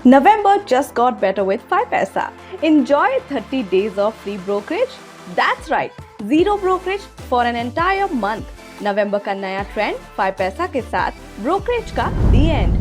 November just got better with 5paisa. Enjoy 30 days of free brokerage. That's right, zero brokerage for an entire month. November का नया trend 5paisa के साथ brokerage का the end.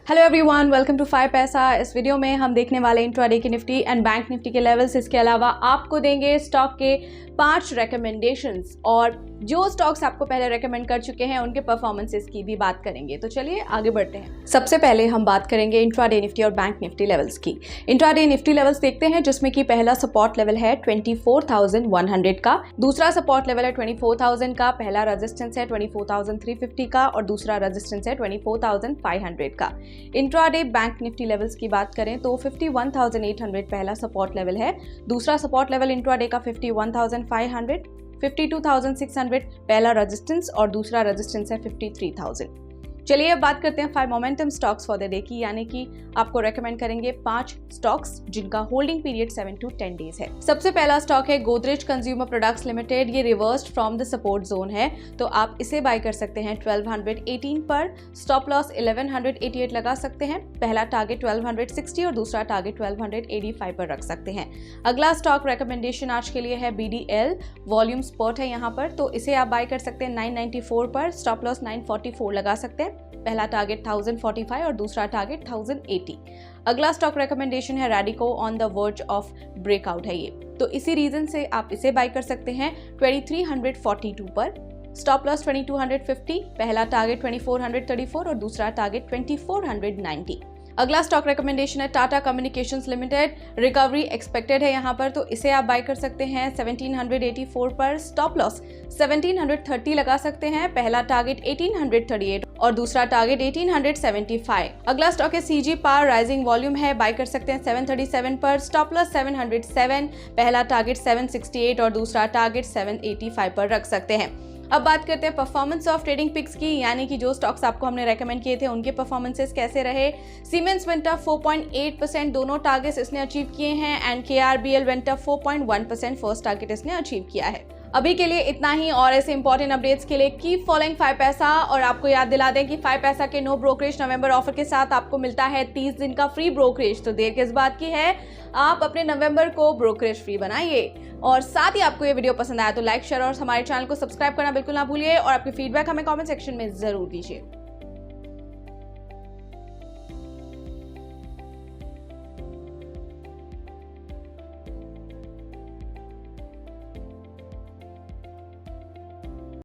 Hello everyone, welcome to 5paisa। इस video में हम देखने वाले इंट्राडे की निफ्टी एंड बैंक निफ्टी के लेवल्स। इसके अलावा आपको देंगे स्टॉक के 5 रिकमेंडेशंस और जो स्टॉक्स आपको पहले रेकमेंड कर चुके हैं उनके परफॉर्मेंसेस की भी बात करेंगे। तो चलिए आगे बढ़ते हैं। सबसे पहले हम बात करेंगे इंट्राडे निफ्टी और बैंक निफ्टी लेवल्स की। इंट्राडे निफ्टी लेवल्स देखते हैं, जिसमें कि पहला सपोर्ट लेवल है 24,100 का, दूसरा सपोर्ट लेवल है 24,000 का, पहला रेजिस्टेंस है 24,350 का और दूसरा रेजिस्टेंस है 24,500 का। इंट्राडे बैंक निफ्टी लेवल्स की बात करें तो 51,800 पहला सपोर्ट लेवल है, दूसरा सपोर्ट लेवल इंट्राडे का 51,500, 52,600 पहला रेजिस्टेंस और दूसरा रेजिस्टेंस है 53,000। चलिए अब बात करते हैं 5 momentum stocks for the day की, यानी कि आपको रेकमेंड करेंगे 5 स्टॉक्स जिनका होल्डिंग पीरियड 7 to 10 डेज है। सबसे पहला स्टॉक है गोदरेज कंज्यूमर प्रोडक्ट्स लिमिटेड। ये reversed from the support zone है, तो आप इसे बाय कर सकते हैं 1218 पर। स्टॉप लॉस 1188 लगा सकते हैं। पहला टारगेट 1260 और दूसरा टारगेट 1285 पर रख सकते हैं। अगला स्टॉक रेकमेंडेशन आज के लिए है BDL। वॉल्यूम स्पॉट है यहाँ पर, तो इसे आप बाय कर सकते हैं 994 पर। स्टॉप लॉस 944 लगा सकते हैं। पहला टारगेट 1045 और दूसरा टारगेट 1080। अगला स्टॉक रेकमेंडेशन है Radico. On the verge of breakout है ये, तो इसी रीजन से आप इसे बाय कर सकते हैं 2342 पर। स्टॉप लॉस 2250, पहला टारगेट 2434 और दूसरा टारगेट 2490। अगला स्टॉक रेकमेंडेशन है Tata communications limited. Recovery expected है यहाँ पर, तो इसे आप बाय कर सकते हैं 1784 पर। स्टॉप लॉस 1730 लगा सकते हैं। पहला टारगेट 1838 और दूसरा टारगेट 1875। अगला स्टॉक है CG पावर। राइजिंग वॉल्यूम है, बाय कर सकते हैं 737 पर। स्टॉप लॉस 707, पहला टारगेट 768 और दूसरा टारगेट 785 पर रख सकते हैं। अब बात करते हैं परफॉर्मेंस ऑफ ट्रेडिंग पिक्स की, यानी कि जो स्टॉक्स आपको हमने रेकमेंड किए थे उनके परफॉर्मेंसेस कैसे रहे। सीमेंस वेंट अप 4.8%, दोनों टारगेट्स इसने अचीव किए हैं। And KRBL went up 4.1%, first target इसने अचीव किया है। अभी के लिए इतना ही, और ऐसे इंपॉर्टेंट अपडेट्स के लिए कीप फॉलोइंग 5paisa। और आपको याद दिला दें कि 5paisa के नो ब्रोकरेज नवंबर ऑफर के साथ आपको मिलता है 30 दिन का फ्री ब्रोकरेज। तो देर किस बात की है, आप अपने नवंबर को ब्रोकरेज फ्री बनाइए। और साथ ही आपको ये वीडियो पसंद आया तो लाइक, शेयर और हमारे चैनल को सब्सक्राइब करना बिल्कुल ना भूलिए। और आपकी फीडबैक हमें कमेंट सेक्शन में जरूर दीजिए।